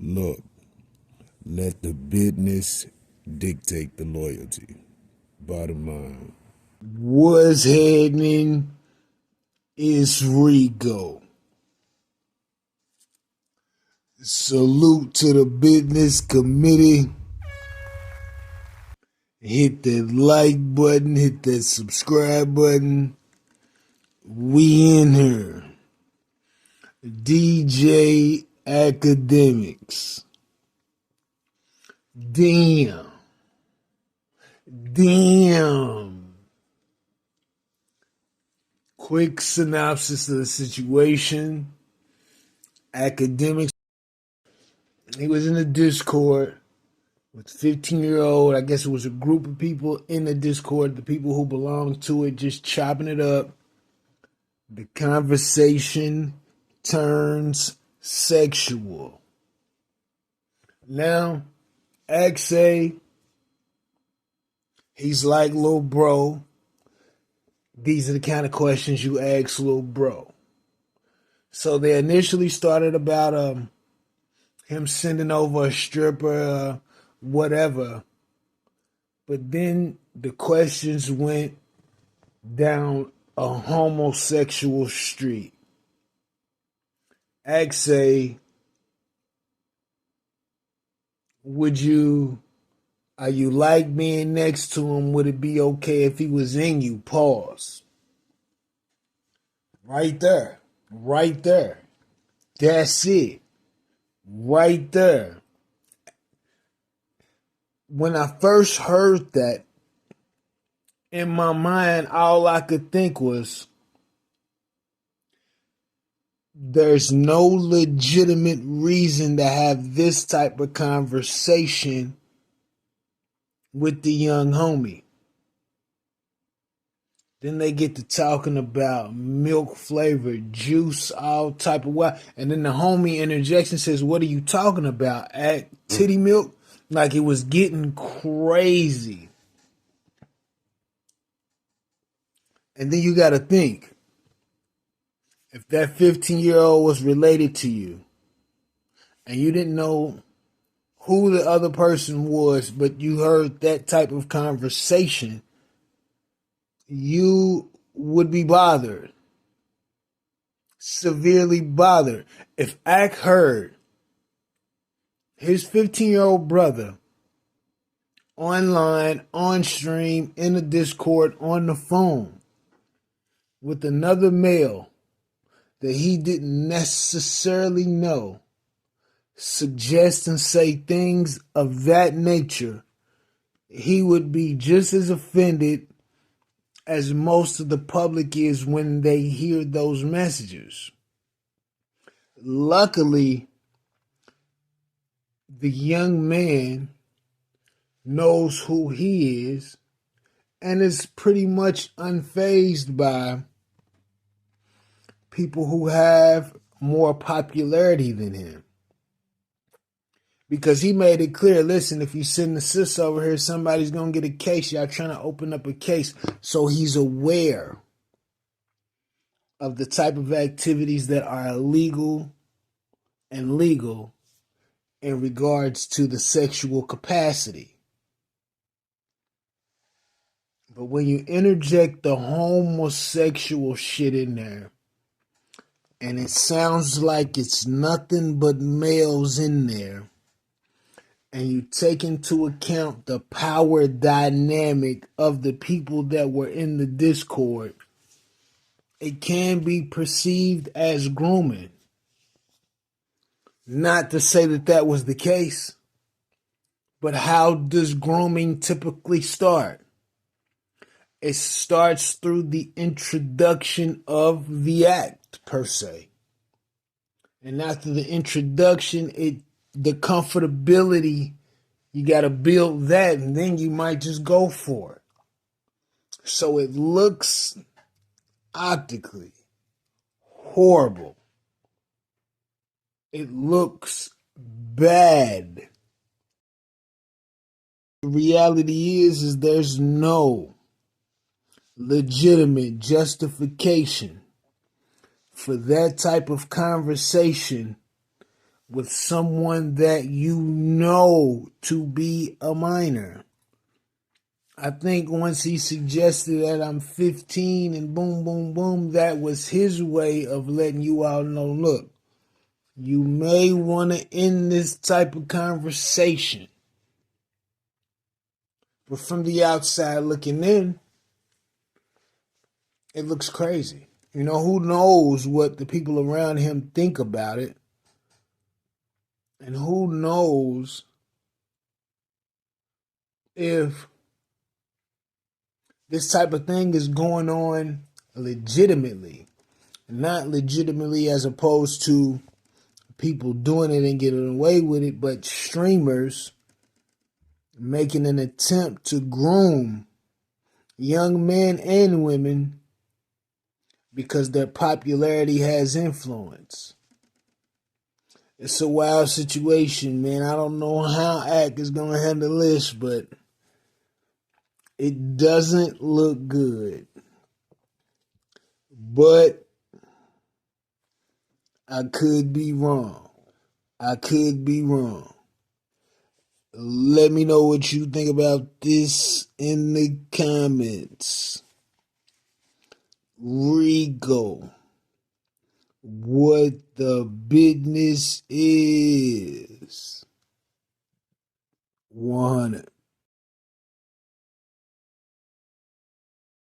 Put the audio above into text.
Look, let the business dictate the loyalty. Bottom line. What's happening? It's Rico. Salute to the business committee. Hit that like button, hit that subscribe button. We in here. DJ Akademiks. Damn. Quick synopsis of the situation. Akademiks. He was in the Discord with 15-year-old. I guess it was a group of people in the Discord, the people who belonged to it, just chopping it up. The conversation turns sexual. Now, XA, he's like little bro. These are the kind of questions you ask little bro. So they initially started about him sending over a stripper, whatever. But then the questions went down a homosexual street. XA, are you like being next to him? Would it be okay if he was in you? Pause. Right there. That's it. Right there. When I first heard that, in my mind, all I could think was, there's no legitimate reason to have this type of conversation with the young homie. Then they get to talking about milk flavored juice, all type of what. And then the homie interjects and says, what are you talking about? At titty milk? Like it was getting crazy. And then you got to think, if that 15-year-old was related to you and you didn't know who the other person was, but you heard that type of conversation, you would be bothered. Severely bothered. If Ak heard his 15-year-old brother online, on stream, in the Discord, on the phone, with another male that he didn't necessarily know, suggest and say things of that nature, he would be just as offended as most of the public is when they hear those messages. Luckily, the young man knows who he is and is pretty much unfazed by people who have more popularity than him. Because he made it clear, listen, if you send the sis over here, somebody's going to get a case. Y'all trying to open up a case. So he's aware of the type of activities that are illegal and legal in regards to the sexual capacity. But when you interject the homosexual shit in there, and it sounds like it's nothing but males in there, and you take into account the power dynamic of the people that were in the Discord, it can be perceived as grooming. Not to say that that was the case, but how does grooming typically start? It starts through the introduction of the act, per se. And after the introduction, the comfortability, you got to build that, and then you might just go for it. So it looks optically horrible. It looks bad. The reality is there's no legitimate justification for that type of conversation with someone that you know to be a minor. I think once he suggested that I'm 15 and boom, boom, boom, that was his way of letting you all know, look, you may want to end this type of conversation. But from the outside looking in, it looks crazy. You know, who knows what the people around him think about it? And who knows if this type of thing is going on legitimately. Not legitimately as opposed to people doing it and getting away with it, but streamers making an attempt to groom young men and women because their popularity has influence. It's a wild situation, man. I don't know how Ak is going to handle this, but it doesn't look good. But I could be wrong. I could be wrong. Let me know what you think about this in the comments. Rico, what the business is. 100.